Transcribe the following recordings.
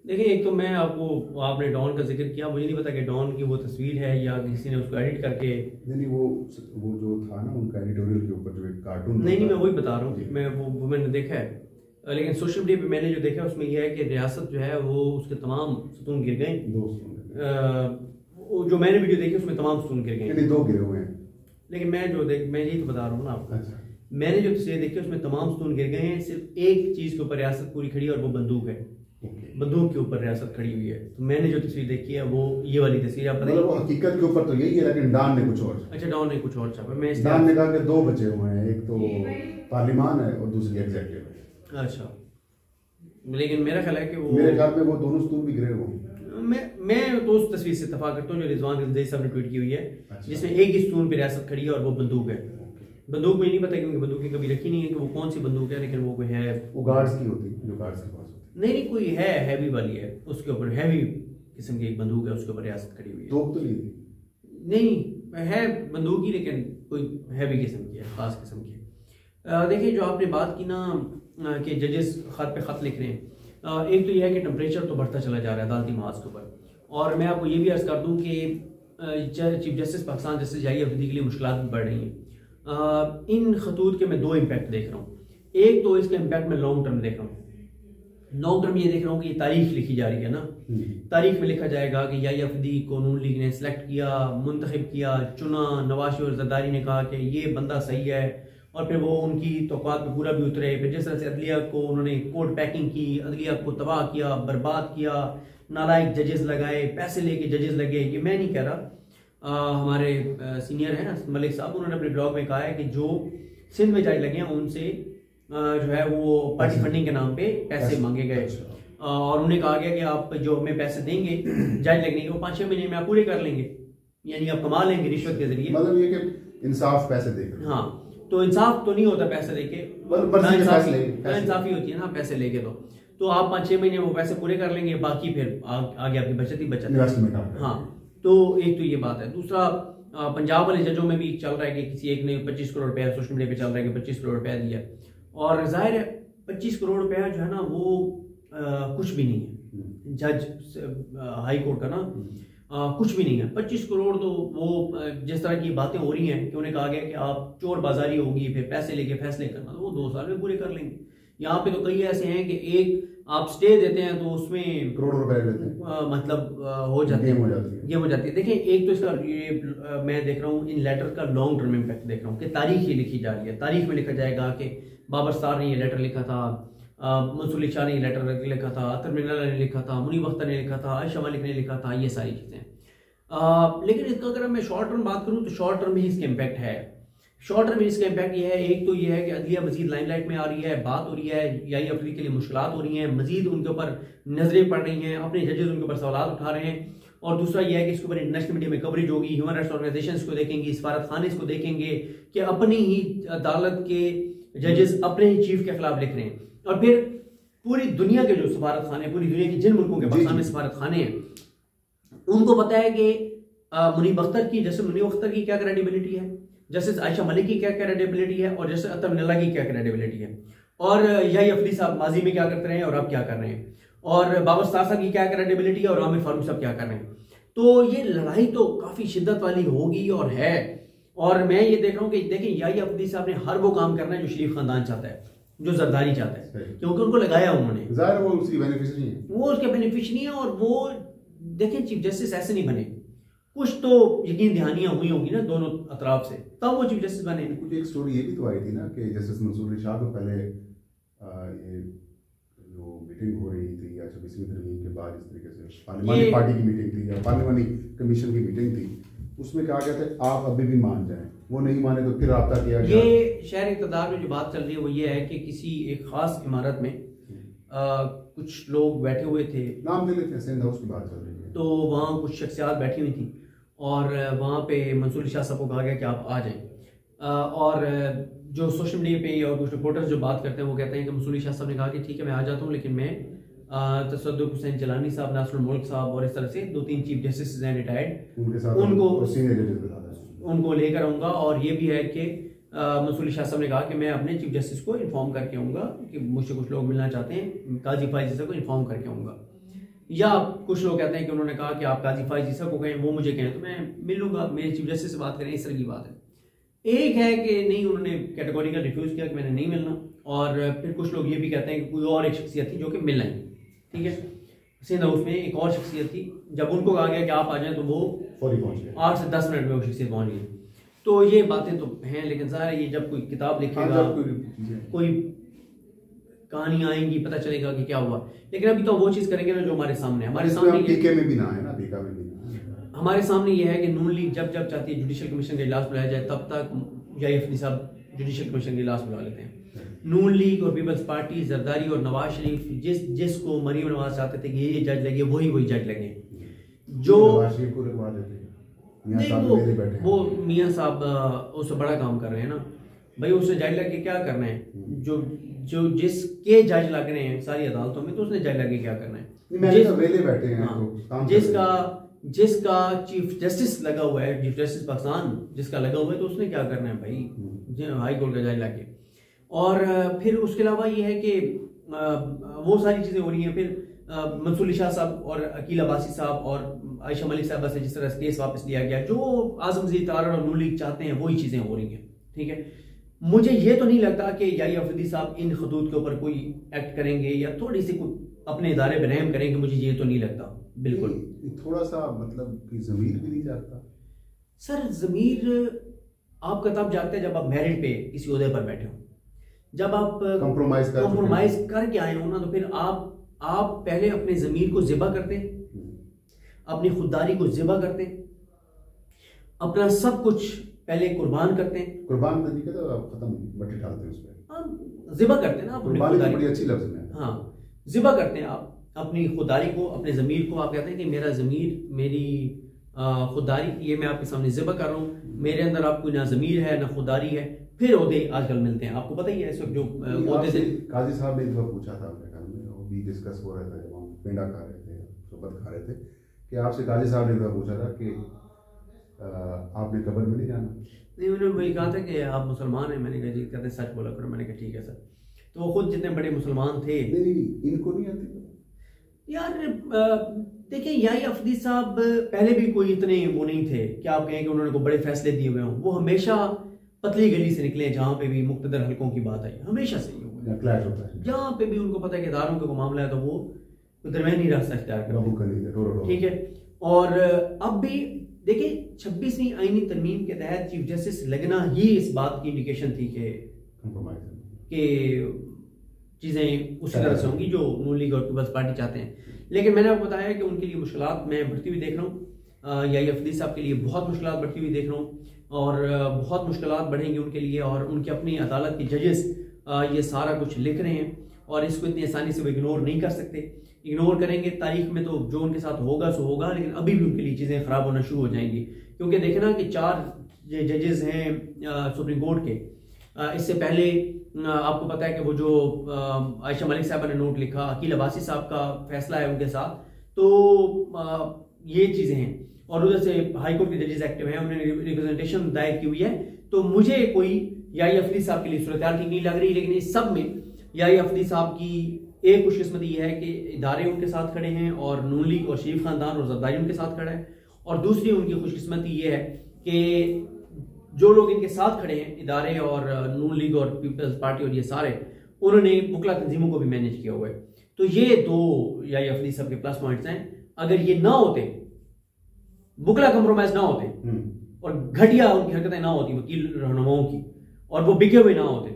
देखिए, एक तो मैं आपको, आपने डॉन का जिक्र किया, मुझे नहीं पता कि डॉन की वो तस्वीर है या किसी ने उसको एडिट करके। नहीं, वो जो था ना उनका एडिटोरियल के ऊपर जो एक कार्टून, नहीं, मैं वही बता रहा हूँ, मैं वो मैंने देखा है। लेकिन सोशल मीडिया पे मैंने जो देखा उसमें यह है कि रियासत जो है वो उसके तमाम सतून गिर गए। जो मैंने वीडियो देखी उसमें तमाम सतून गिर गए, 2 गिरे हुए हैं। लेकिन मैं यही तो बता रहा हूँ ना आपको। अच्छा। मैंने जो तस्वीर देखी उसमें तमाम सतून गिर गए हैं, सिर्फ एक चीज के ऊपर रियासत पूरी खड़ी है और वो बंदूक है। बंदूक के ऊपर रियासत खड़ी हुई है। तो मैंने जो तस्वीर देखी है वो ये वाली तस्वीर, आप मतलब हकीकत के ऊपर तो यही है, लेकिन डॉन ने कुछ और। अच्छा, डॉन ने कुछ और छापा। मैं डॉन ने कहा कि 2 बचे हुए हैं, एक तो पार्लिमान है और दूसरी एग्जीक्यूटिव है। अच्छा, लेकिन मेरा ख्याल है कि वो, मेरे ख्याल में वो दोनों स्तूप भी गिरे हुए। मैं तो उस तस्वीर से इत्तेफाक करता हूँ जो रिजवान रज़ी साहब ने ट्वीट की हुई है। अच्छा। जिसमें एक ही स्तून पे रियासत खड़ी है और वो बंदूक है। बंदूक मुझे नहीं पता क्योंकि बंदूकें कभी रखी नहीं है कि वो कौन सी बंदूक है, लेकिन वो कोई है, वो गार्ड्स की होती है, जो गार्ड्स के पास होती है। नहीं, कोई है हैवी वाली है, उसके ऊपर हैवी किस्म की एक बंदूक है, उसके ऊपर रियासत खड़ी हुई है। तोप तो नहीं है बंदूक ही, लेकिन कोई हैवी किस्म की है, खास किस्म की है। देखिए, जो आपने बात की ना कि जजेस खत पे खत लिख रहे हैं, एक तो यह है कि टेम्परेचर तो बढ़ता चला जा रहा है अदालती महाज के ऊपर। और मैं आपको ये भी अर्ज कर दूं कि चीफ जस्टिस पाकिस्तान जस्टिस जाहिर अफरीदी के लिए मुश्किलात भी बढ़ रही हैं। इन खतूत के मैं 2 इम्पैक्ट देख रहा हूँ। एक तो इसका इम्पैक्ट मैं लॉन्ग टर्म देख रहा हूँ। लॉन्ग टर्म ये देख रहा हूँ कि तारीख लिखी जा रही है ना, तारीख में लिखा जाएगा कि जाहिर अफरीदी को नून लीग ने सिलेक्ट किया, मुंतखब किया, चुना, नवाज और जरदारी ने कहा कि ये बंदा सही है, और फिर वो उनकी तौक़ात पे पूरा भी उतरे। फिर जिस तरह से अदलिया को उन्होंने कोर्ट पैकिंग की, अदलिया को तबाह किया, बर्बाद किया, नालायक जजेस लगाए, पैसे लेके जजेस लगे। ये मैं नहीं कह रहा, हमारे सीनियर है ना मलिक साहब, उन्होंने अपने ब्लॉग में कहा है कि जो सिंध में जज लगे हैं उनसे जो है वो पार्टी फंडिंग के नाम पे पैसे मांगे गए, और उन्हें कहा गया कि आप जो हमें पैसे देंगे जज लगने के, वो 5-6 महीने में आप पूरे कर लेंगे, यानी आप कमा लेंगे रिश्वत के जरिए। मतलब ये कि इंसाफ पैसे देकर। हाँ, तो इंसाफ तो नहीं होता पैसे लेके, इंसाफी होती है ना पैसे लेके। तो आप 5-6 महीने वो पैसे पूरे कर लेंगे, बाकी फिर आगे आपकी बचत ही बचत। हाँ, तो एक तो ये बात है। दूसरा, पंजाब वाले जजों में भी चल रहा है कि किसी एक ने 25 करोड़ रुपया, सोशल मीडिया पे चल रहा है कि 25 करोड़ रुपया दिया, और जाहिर है 25 करोड़ रुपया जो है ना वो कुछ भी नहीं है। जज हाई कोर्ट का ना कुछ भी नहीं है। 25 करोड़ तो वो जिस तरह की बातें हो रही हैं कि उन्हें कहा गया कि आप चोर बाजारी होगी, फिर पैसे लेके फैसले करना, तो वो 2 साल में पूरे कर लेंगे। यहाँ पे तो कई ऐसे हैं कि एक आप स्टे देते हैं तो उसमें करोड़ों रुपए लेते हैं, मतलब हो जाती है। देखिए, एक तो इसका ये मैं देख रहा हूँ इन लेटर का लॉन्ग टर्म इम्पैक्ट देख रहा हूँ कि तारीख ये लिखी जा रही है। तारीख में लिखा जाएगा कि बाबर सत्तार ने ये लेटर लिखा था, मंसूर अली शाह ने लेटर लिखा था, अतर मिर्ज़ा ने लिखा था, मुनीब अख्तर ने लिखा था, आयशा मलिक ने लिखा था, ये सारी चीज़ें। लेकिन इसका अगर मैं शॉर्ट टर्म बात करूँ तो शॉर्ट टर्म ही इसका इम्पैक्ट है। शॉर्ट टर्म में इसका इम्पैक्ट ये है, एक तो ये है कि अदलिया मजीद लाइमलाइट में आ रही है, बात हो रही है, यानी अफरीदी के लिए मुश्किलात हो रही हैं, मजीद उनके ऊपर नजरें पड़ रही हैं, अपने जजेस उनके ऊपर सवाल उठा रहे हैं। और दूसरा ये है कि इसके ऊपर इंटरनेशनल मीडिया में कवरेज होगी, ह्यूमन राइट्स ऑर्गेनाइजेशंस को देखेंगी, सफारत खाने को देखेंगे कि अपनी ही अदालत के जजेस अपने ही चीफ के खिलाफ लिख रहे हैं। और फिर पूरी दुनिया के जो सफारत खाने, पूरी दुनिया की जिन मुल्कों के पाकिस्तान में सफारत खाने हैं, उनको पता है कि मुनीब अख्तर की, जैसे मुनीब अख्तर की क्या क्रेडिबिलिटी है, जैसे आयशा मलिक की क्या क्रेडिबिलिटी है, और जैसे अतर मिर्ज़ा की क्या क्रेडिबिलिटी है, और यही अफरीदी साहब माजी में क्या करते रहे और अब क्या कर रहे हैं, और बाबर सत्तार साहब की क्या क्रेडिबिलिटी है और आमिर फारूक साहब क्या कर रहे हैं। तो ये लड़ाई तो काफी शिद्दत वाली होगी और है। और मैं ये देख रहा हूँ कि देखें, यही अफरीदी साहब ने हर वो काम करना है जो शरीफ खानदान चाहता है, जो जरदारी चाहता है, क्योंकि उनको लगाया उन्होंने, वो उसकी बेनिफिशियरी है, वो उसके बेनिफिशियरी है। और वो देखें, चीफ जस्टिस ऐसे नहीं बने, कुछ तो यकीन दहानियां हुई होंगी ना दोनों अतराफ से, तब वो चीफ जस्टिस बने। कुछ एक स्टोरी ये भी तो आई थी ना कि जस्टिस मंसूर अली शाह को पहले ये जो मीटिंग हो रही थी या 26वीं तरमीम के बाद, इस तरीके से पार्लिमानी पार्टी की मीटिंग थी या पार्लिमानी कमीशन की मीटिंग थी, उसमें कहा गया था आप अभी भी मान जाएं, वो नहीं माने तो फिर राब्ता किया गया। ये शहर इक़्तिदार में जो बात चल रही है वो ये है कि किसी एक खास इमारत में कुछ लोग बैठे हुए थे, नाम ले लेते हैं, सिंध हाउस की बात चल रही है, तो वहाँ कुछ शख्सियात बैठी हुई थी और वहाँ पे मंसूर अली शाह साहब को कहा गया कि आप आ जाएं। और जो सोशल मीडिया पे और कुछ रिपोर्टर्स जो बात करते हैं वो कहते हैं कि मंसूर अली शाह साहब ने कहा कि ठीक है मैं आ जाता हूँ, लेकिन मैं तसद्दुक़ हुसैन जलानी साहब, नासिरुल मुल्क साहब और इस तरह से 2-3 चीफ जस्टिस हैं रिटायर्ड, उनको लेकर आऊँगा। और ये भी है कि मंसूर अली शाह साहब ने कहा कि मैं अपने चीफ जस्टिस को इन्फॉर्म करके आऊँगा कि मुझसे कुछ लोग मिलना चाहते हैं, काजी फाइज जैसे को इन्फॉर्म करके आऊँगा। या कुछ लोग कहते हैं कि उन्होंने कहा कि आप काजी फाइज ईसा को कहें, वो मुझे कहें तो मैं मिल लूंगा, मेरे चीफ जस्टिस से बात करें, इस तरह की बात है। एक है कि नहीं, उन्होंने कैटेगोरिकल रिफ्यूज़ किया कि मैंने नहीं मिलना, और फिर कुछ लोग ये भी कहते हैं कि कोई और एक शख्सियत थी जो कि मिलना है, ठीक है। सिंध हाउस में एक और शख्सियत थी, जब उनको कहा गया कि आप आ जाएं तो वो फौरी पहुंच गए, 8 से 10 मिनट में वो शख्सियत पहुंच गई। तो ये बातें तो हैं, लेकिन ज़ाहिर है ये जब कोई किताब लिखेगा, कोई कहानी आएंगी, पता चलेगा कि क्या हुआ। लेकिन अभी तो वो चीज़ करेंगे ना जो हमारे सामने है। हमारे सामने पीके में भी ना है ना, पीका में भी ना, हमारे सामने ये है कि नून लीग जब जब चाहती है जुडिशल कमीशन का इजलास बुलाया जाए, तब तक YFD साहब जुडिशल कमीशन का इजलास बुला लेते हैं। नून लीग और पीपल्स पार्टी, जरदारी और नवाज शरीफ जिसको मरीम नवाज चाहते थे कि ये जज लगे, वही जज लगे। जो नहीं, वो मियाँ साहब उससे बड़ा काम कर रहे हैं ना भाई, उससे जज लग के क्या करना है? जो जिसके जज लग रहे हैं सारी अदालतों में, तो उसने जज लग के क्या करना है? जिसका चीफ जस्टिस लगा हुआ है, चीफ जस्टिस पाकिस्तान जिसका लगा हुआ है, तो उसने क्या करना है भाई, हाई कोर्ट का जज लग के। और फिर उसके अलावा ये है कि वो सारी चीज़ें हो रही हैं। फिर मंसूर शाह साहब और अकील अब्बासी साहब और आयशा मलिक साहबा से जिस तरह से केस वापस लिया गया, जो आजम ज़ी तारड़ और नून लीग चाहते हैं वही चीज़ें हो रही हैं, ठीक है। मुझे ये तो नहीं लगता कि याहिया अफरीदी साहब इन खतूत के ऊपर कोई एक्ट करेंगे या थोड़ी सी अपने इदारे में रहम करेंगे, मुझे ये तो नहीं लगता बिल्कुल। थोड़ा सा मतलब कि ज़मीर भी नहीं जागता सर। ज़मीर आपका तब जागता है जब आप मेरिट पे किसी ओहदे पर बैठे हो, जब आप कंप्रोमाइज करके आए हो ना, तो फिर आप पहले अपने ज़मीर को ज़िबा करते हैं, अपनी खुददारी को ज़िबा करते हैं, अपना सब कुछ पहले कुर्बान करते हैं। कुर्बान करने के तो खत्म मट्टी डालते हैं उस पे, ज़िबा करते हैं ना, कुर्बानी तो बड़ी अच्छी लफ्ज़ है। हाँ, ज़िबा करते हैं आप अपनी खुददारी को, अपने ज़मीर को। आप कहते हैं कि मेरा ज़मीर, मेरी खुददारी, ये मैं आपके सामने ज़िबा कर रहा हूँ, मेरे अंदर आप कोई ना ज़मीर है ना खुददारी है। फिर ओहदे आजकल मिलते हैं, आपको पता ही है इस वक्त जो ओहदे से। काजी साहब ने एक बार पूछा था अपने घर में, वो भी डिस्कस हो रहा था जब हम पेंडा खा रहे थे, शरबत खा रहे थे, कि आपसे काजी साहब ने एक बार पूछा था कि आपने कब्र में नहीं जाना? नहीं, उन्होंने वही कहा था कि आप मुसलमान हैं। मैंने कहा जी, कहते सच बोला करो। मैंने कहा ठीक है सर। तो वो खुद जितने बड़े मुसलमान थे। नहीं, इनको नहीं आती यार। देखिए, याहिया अफरीदी साहब पहले भी कोई इतने वो नहीं थे कि आप कहें कि उन्होंने कोई बड़े फैसले दिए हुए हों। वो हमेशा पतली गली से निकले, जहाँ पे भी मुख्तदर हलकों की बात आई, हमेशा से ही जहाँ पे भी उनको पता है कि इदारों का मामला है, तो वो दरमियानी रास्ता इख्तियार करते, ठीक है। और अब भी देखिए, 26वीं आईनी तरमीम के तहत चीफ जस्टिस लगना ही इस बात की इंडिकेशन थी कि चीज़ें उसी तरह से होंगी जो नून लीग और पीपल्स पार्टी चाहते हैं। लेकिन मैंने आपको बताया कि उनके लिए मुश्किलात मैं बढ़ती हुई देख रहा हूँ। याहिया अफरीदी साहब के लिए बहुत मुश्किलात बढ़ती हुई देख रहा हूँ, और बहुत मुश्किलात बढ़ेंगी उनके लिए। और उनके अपनी अदालत के जजेस ये सारा कुछ लिख रहे हैं, और इसको इतनी आसानी से वो इग्नोर नहीं कर सकते। इग्नोर करेंगे तारीख में तो जो उनके साथ होगा सो होगा, लेकिन अभी भी उनके लिए चीज़ें ख़राब होना शुरू हो जाएंगी। क्योंकि देखें ना कि 4 जजेस हैं सुप्रीम कोर्ट के। इससे पहले आपको पता है कि वो जो आयशा मलिक साहबा ने नोट लिखा, अकील अब्बासी साहब का फैसला है उनके साथ, तो ये चीज़ें हैं। और उधर से हाई कोर्ट के जजेस एक्टिव हैं, उन्होंने रिप्रेजेंटेशन दायर की हुई है। तो मुझे कोई याहिया अफरीदी साहब के लिए सूरत हाल ठीक नहीं लग रही। लेकिन इस सब में याहिया अफरीदी साहब की एक खुशकिस्मती ये है कि इदारे उनके साथ खड़े हैं, और नून लीग और शरीफ खानदान और जरदारी उनके साथ खड़ा है। और दूसरी उनकी खुशकिस्मती ये है कि जो लोग इनके साथ खड़े हैं, इदारे और नून लीग और पीपल्स पार्टी और ये सारे, उन्होंने बुकला तंजीमों को भी मैनेज किया हुआ है। तो ये 2 याहिया अफरीदी साहब के प्लस पॉइंट्स हैं। अगर ये ना होते, बुकला कंप्रोमाइज ना होते और घटिया उनकी हरकतें ना होती वकील रहनुमाओं की, और वो बिके हुए ना होते,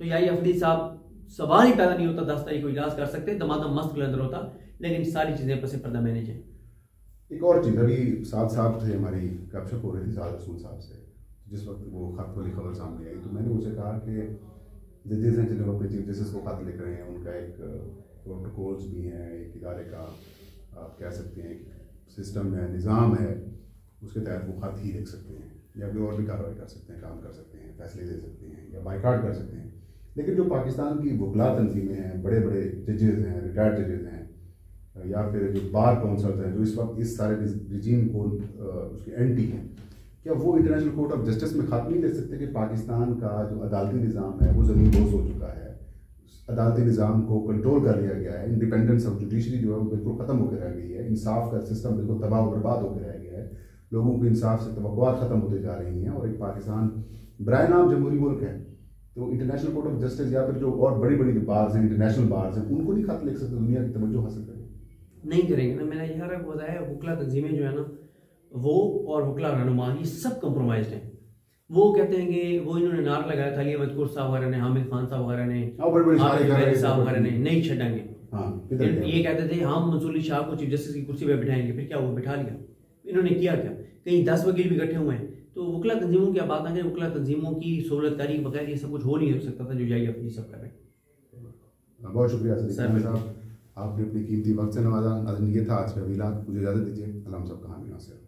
तो याहिया अफरीदी साहब सवाल ही पैदा नहीं होता 10 तारीख को इजलास कर सकते, दमादम मस्त के अंदर होता। लेकिन सारी चीजें पसे पर्दा मैनेज हैं। एक और चीज़, अभी साहब से हमारी गपशप हो रही थी साद रसूल साहब से, जिस वक्त वो खत वाली खबर सामने आई, तो मैंने उनसे कहा कि जजेस हैं जिन्हें अपने चीफ जस्टिस को खत लिख रहे हैं, उनका एक प्रोटोकॉल्स भी हैं, एक इदारे का आप कह सकते हैं सिस्टम है, निज़ाम है, उसके तहत वो खत ही लिख सकते हैं, या कोई और भी कार्रवाई कर सकते हैं, काम कर सकते हैं, फैसले दे सकते हैं, या बाइकाट कर सकते हैं। लेकिन जो पाकिस्तान की वकला तंजीमें हैं, बड़े बड़े जजेस हैं, रिटायर्ड जजेस हैं, या फिर जो बार काउंसिल हैं, जो इस वक्त इस सारे रिजीम को उसके एंटी हैं, क्या वो इंटरनेशनल कोर्ट ऑफ जस्टिस में खत नहीं ले सकते कि पाकिस्तान का जो अदालती निज़ाम है वो ज़मीन बोझ हो चुका है, अदालती निज़ाम को कंट्रोल कर लिया गया है, इंडिपेंडेंस ऑफ जुडिशरी जो है वो बिल्कुल ख़त्म होकर रह इंसाफ का सिस्टम बिल्कुल तबाह और बर्बाद होकर रह गया है। लोगों को इंसाफ से तवक्कुआत ख़त्म होते जा रही हैं और एक पाकिस्तान बराए नाम जमहूरी मुल्क है, तो इंटरनेशनल कोर्ट ऑफ जस्टिस या फिर जो और बड़ी बड़ी जो बार्स हैं, इंटरनेशनल बार्स हैं, उनको नहीं खत लिख सकते दुनिया की तवज्जो हासिल करें? नहीं करेंगे ना। मैंने यार आपको बताया हुकला तंजीमें जो है ना, वो और हुकला रहनुमा ये सब कंप्रोमाइज्ड हैं। वो कहते हैं कि वो इन्होंने नारा लगाया था, अली मजकूर साहब वगैरह ने, हामिद खान साहब वगैरह ने, साहब वगैरह ने, नहीं छेड़ेंगे। ये कहते थे हम मंसूर अली शाह को चीफ जस्टिस की कुर्सी पर बिठाएंगे, फिर क्या वो बिठा लिया। इन्होंने किया क्या? कहीं 10 वकील भी इकट्ठे हुए हैं। तो वकला तंजीमों की बात करें, वकला तंजीमों की सहूलतकारी बगैर ये सब कुछ हो नहीं हो सकता था जो जाइए अपनी सब कर रहे हैं। बहुत शुक्रिया सर साहब, आपने अपनी कीमती वक्त से नवाजा। ये था आज का वीलाग। मुझे इजाज़त दीजिए। अल्लाह सब कहानी से।